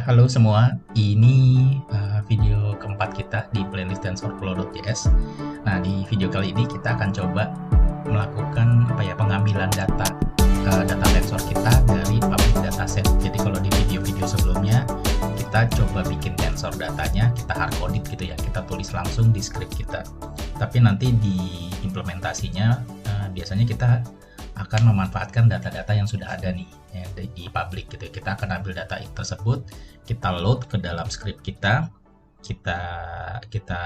Halo semua, ini video keempat kita di playlist TensorFlow.js. Nah, di video kali ini kita akan coba melakukan pengambilan data tensor kita dari public dataset. Jadi kalau di video-video sebelumnya kita coba bikin tensor datanya, kita hardcode gitu ya, kita tulis langsung di script kita. Tapi nanti di implementasinya biasanya kita akan memanfaatkan data-data yang sudah ada nih ya, di public gitu. Kita akan ambil data tersebut, kita load ke dalam script kita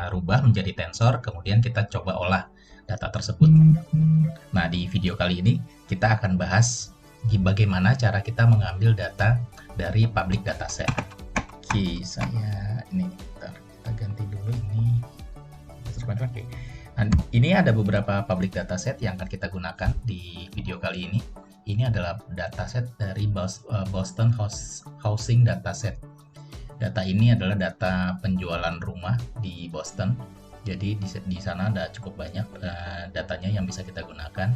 rubah menjadi tensor, kemudian kita coba olah data tersebut. Nah, di video kali ini kita akan bahas bagaimana cara kita mengambil data dari public dataset. Oke, kita ganti dulu ini. Oke. Nah, ini ada beberapa public dataset yang akan kita gunakan di video kali ini. Ini adalah dataset dari Boston Housing Dataset. Data ini adalah data penjualan rumah di Boston. Jadi di sana ada cukup banyak datanya yang bisa kita gunakan.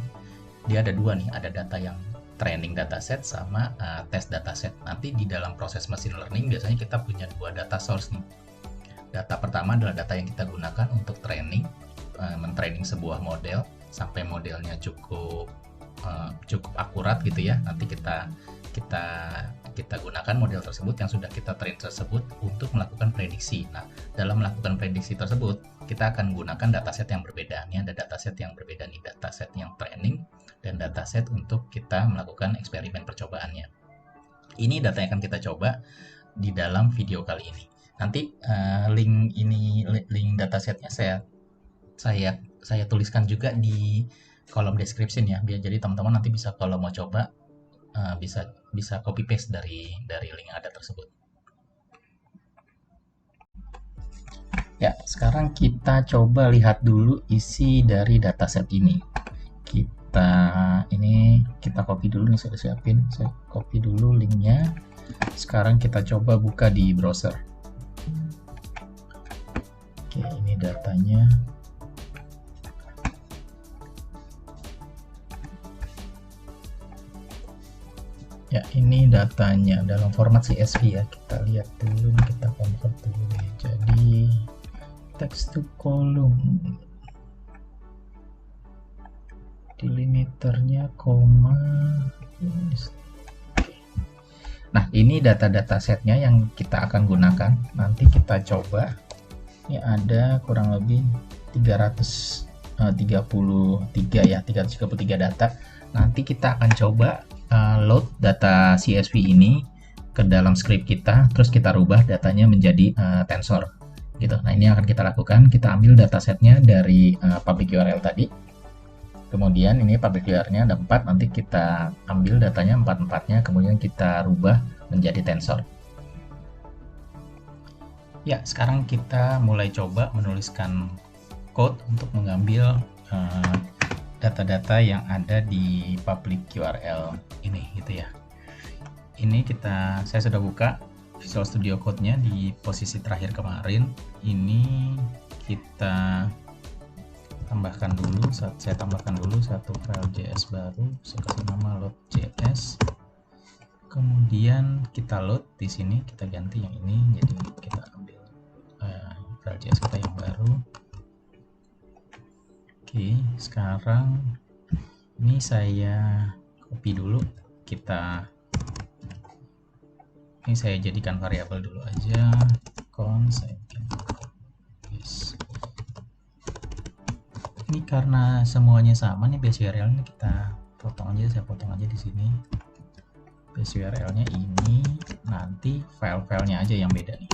Dia ada dua nih, ada data yang training dataset sama test dataset. Nanti di dalam proses machine learning biasanya kita punya dua data source nih. Data pertama adalah data yang kita gunakan untuk training, mentraining sebuah model sampai modelnya cukup akurat gitu ya. Nanti kita gunakan model tersebut yang sudah kita train tersebut untuk melakukan prediksi. Nah, dalam melakukan prediksi tersebut kita akan gunakan dataset yang berbeda. Ini ada dataset yang berbeda nih, dataset yang training dan dataset untuk kita melakukan eksperimen percobaannya. Ini data yang akan kita coba di dalam video kali ini. Nanti link datasetnya saya tuliskan juga di kolom description ya, biar jadi teman-teman nanti bisa kalau mau coba bisa copy paste dari link yang ada tersebut. Ya, sekarang kita coba lihat dulu isi dari dataset ini. Kita copy dulu nih, saya copy dulu linknya. Sekarang kita coba buka di browser. Oke, ini datanya. Ya, ini datanya dalam format CSV ya. Kita lihat dulu, kita convert dulu ya. Jadi text to column, delimiternya koma. Nah, ini data setnya yang kita akan gunakan. Nanti kita coba. Ini ada kurang lebih 333 data. Nanti kita akan coba load data CSV ini ke dalam script kita, terus kita rubah datanya menjadi tensor gitu. Nah, ini akan kita lakukan. Kita ambil datasetnya dari public URL tadi, kemudian ini public URL-nya ada 4, nanti kita ambil datanya 4-4-nya, kemudian kita rubah menjadi tensor. Ya, sekarang kita mulai coba menuliskan code untuk mengambil data-data yang ada di public URL ini gitu ya. Ini saya sudah buka Visual Studio Code-nya di posisi terakhir kemarin. Ini kita tambahkan dulu, saya tambahkan dulu satu file JS baru, saya kasih nama load.js. Kemudian kita load di sini, kita ganti yang ini, jadi kita ambil file JS kita yang baru. Oke, sekarang ini saya copy dulu. Ini saya jadikan variabel dulu aja. Saya bikin yes. Ini karena semuanya sama nih, base URL-nya kita potong aja. Saya potong aja di sini. Base URL-nya ini, nanti file-filenya aja yang beda nih.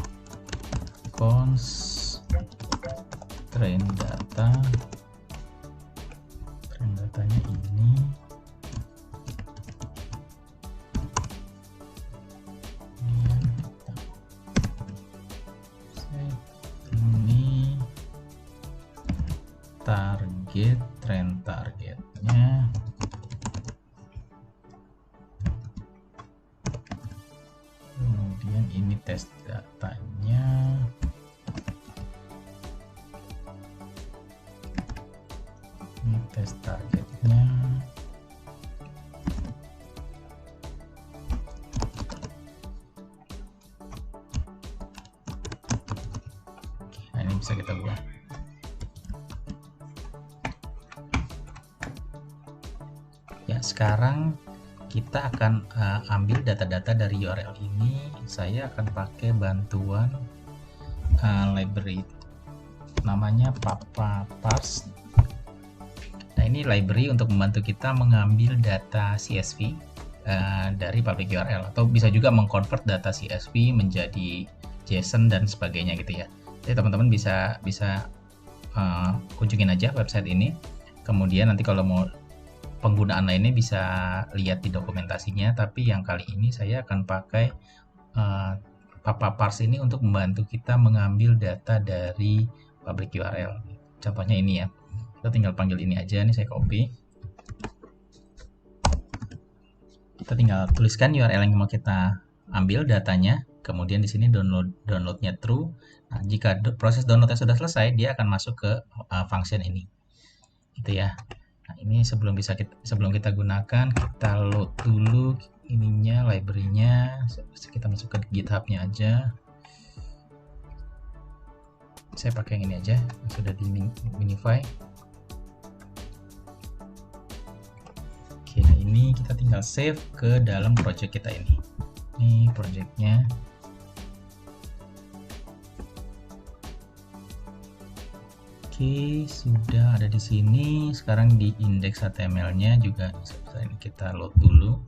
Train datanya ini. Ini train targetnya. Kemudian ini test datanya. Ini test targetnya. bisa kita buang. Ya, sekarang kita akan ambil data-data dari URL ini. Saya akan pakai bantuan library namanya PapaParse. Nah, ini library untuk membantu kita mengambil data CSV dari public URL, atau bisa juga mengkonvert data CSV menjadi JSON dan sebagainya gitu ya. Jadi teman-teman bisa kunjungin aja website ini. Kemudian nanti kalau mau penggunaan lainnya bisa lihat di dokumentasinya, tapi yang kali ini saya akan pakai PapaParse ini untuk membantu kita mengambil data dari public URL. Contohnya ini ya, kita tinggal panggil ini aja, ini saya copy. Kita tinggal tuliskan URL yang mau kita ambil datanya, kemudian di sini downloadnya true. Nah, jika proses downloadnya sudah selesai, dia akan masuk ke function ini, gitu ya. Nah, ini sebelum kita gunakan, kita load dulu ininya, library-nya. Kita masuk ke GitHub-nya aja. Saya pakai yang ini aja, yang sudah di minify. Oke, nah ini kita tinggal save ke dalam project kita ini. Ini project-nya. Oke, sudah ada di sini. Sekarang di index HTML-nya juga ini kita load dulu.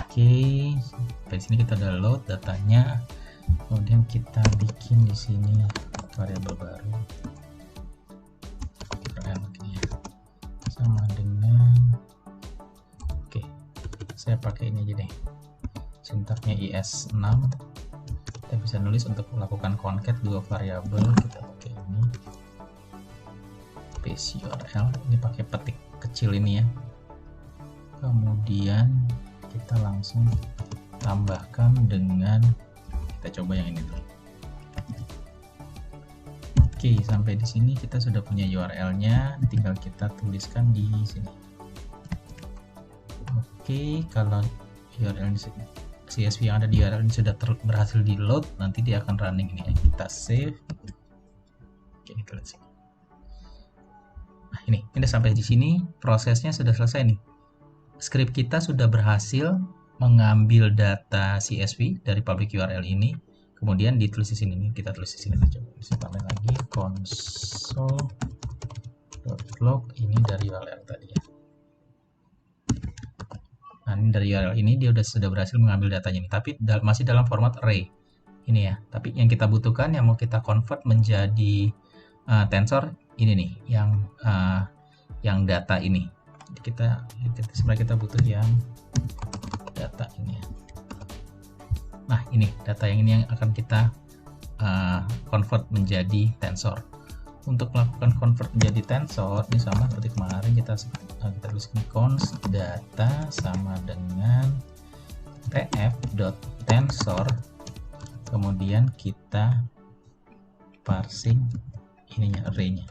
Oke, dari sini kita udah load datanya. Kemudian kita bikin di sini variabel baru. Sama dengan, oke, saya pakai ini aja deh, sintaknya is6. Kita bisa nulis untuk melakukan concat dua variabel. Kita pakai ini paste URL, ini pakai petik kecil ini ya. Kemudian kita langsung tambahkan dengan, kita coba yang ini dulu. Oke, sampai di sini kita sudah punya URL-nya, tinggal kita tuliskan di sini. Oke, kalau URL CSV yang ada di URL ini sudah berhasil di load, nanti dia akan running ini. Kita save. Oke, kita lihat sini. Nah, ini udah sampai di sini, prosesnya sudah selesai nih. Script kita sudah berhasil mengambil data CSV dari public URL ini. Kemudian ditulis di sini, kita tulis di sini, coba bisa tambah lagi console.log ini dari URL tadi ya. Nah, ini dari URL ini dia sudah berhasil mengambil datanya ini, tapi masih dalam format array ini ya. Tapi yang kita butuhkan, yang mau kita convert menjadi tensor ini nih, yang data ini. Sebenarnya kita butuh yang data ini ya. Nah, ini data yang ini yang akan kita convert menjadi tensor. Untuk melakukan convert menjadi tensor, ini sama seperti kemarin, kita tulis ini const data sama dengan tf.tensor, kemudian kita parsing ininya, array-nya.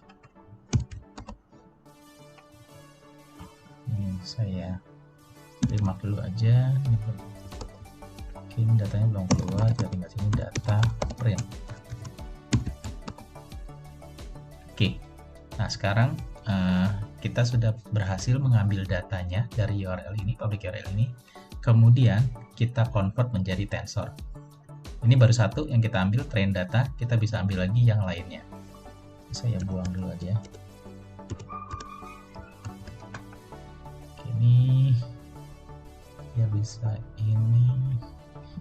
Ini saya remark dulu aja. Ini datanya belum keluar, kita tinggal sini data print. Oke, nah sekarang kita sudah berhasil mengambil datanya dari URL ini, public URL ini, kemudian kita convert menjadi tensor. Ini baru satu yang kita ambil, train data, kita bisa ambil lagi yang lainnya. Saya buang dulu aja. Oke, ini ya bisa ini.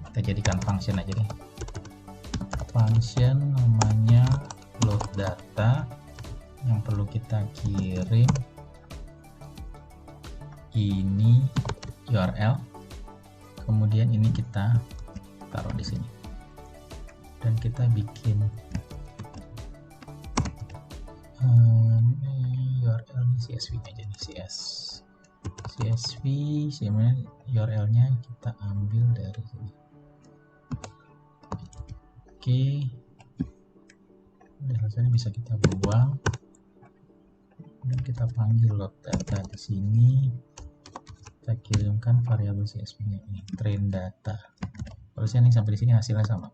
Kita jadikan function aja deh, function namanya load data, yang perlu kita kirim ini URL, kemudian ini kita taruh di sini dan kita bikin URL CSV aja nih, CSV sebenarnya URL-nya kita ambil dari sini. Oke, dan rasanya bisa kita buang dan kita panggil load data di sini, kita kirimkan variabel CSV-nya ini, train data. Harusnya nih sampai di sini hasilnya sama.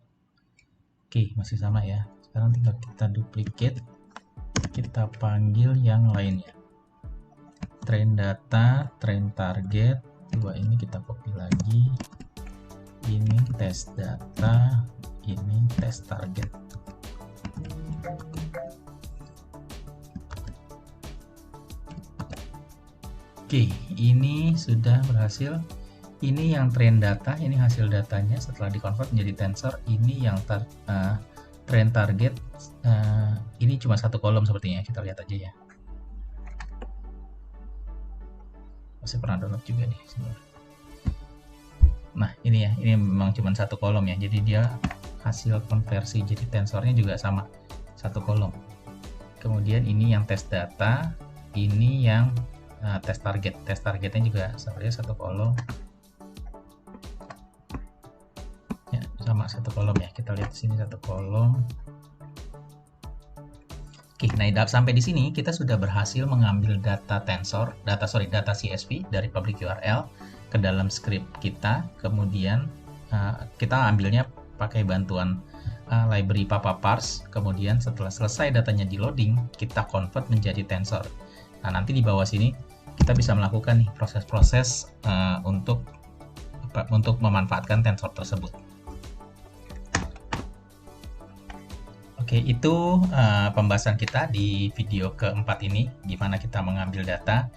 Oke, masih sama ya. Sekarang tinggal kita duplicate, kita panggil yang lainnya. Train data, train target, dua ini kita copy lagi. Ini test data, ini test target. Oke, ini sudah berhasil. Ini yang train data, ini hasil datanya setelah dikonvert menjadi tensor. Ini yang train target, ini cuma satu kolom sepertinya. Kita lihat aja ya. Masih pernah download juga nih sebenarnya. Nah ini ya, ini memang cuma satu kolom ya, jadi dia hasil konversi jadi tensornya juga sama, satu kolom. Kemudian ini yang test data, ini yang test target. Test targetnya juga sebenarnya satu kolom ya, sama satu kolom ya. Kita lihat di sini satu kolom. Oke, nah sampai di sini kita sudah berhasil mengambil data tensor, data CSV dari public URL ke dalam script kita. Kemudian kita ambilnya pakai bantuan library papaparse. Kemudian setelah selesai datanya di loading, kita convert menjadi tensor. Nah, nanti di bawah sini kita bisa melakukan nih proses-proses untuk memanfaatkan tensor tersebut. Oke, itu pembahasan kita di video keempat ini, gimana kita mengambil data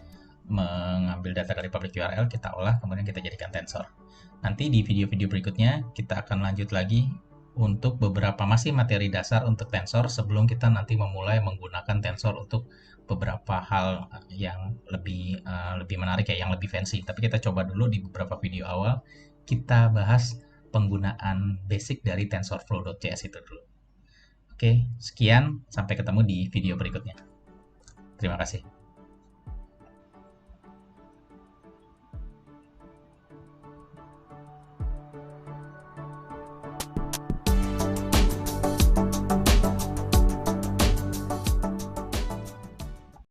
dari public URL, kita olah, kemudian kita jadikan tensor. Nanti di video-video berikutnya kita akan lanjut lagi untuk beberapa masih materi dasar untuk tensor sebelum kita nanti memulai menggunakan tensor untuk beberapa hal yang lebih menarik ya, yang lebih fancy. Tapi kita coba dulu di beberapa video awal kita bahas penggunaan basic dari TensorFlow.js itu dulu. Oke, sekian, sampai ketemu di video berikutnya. Terima kasih.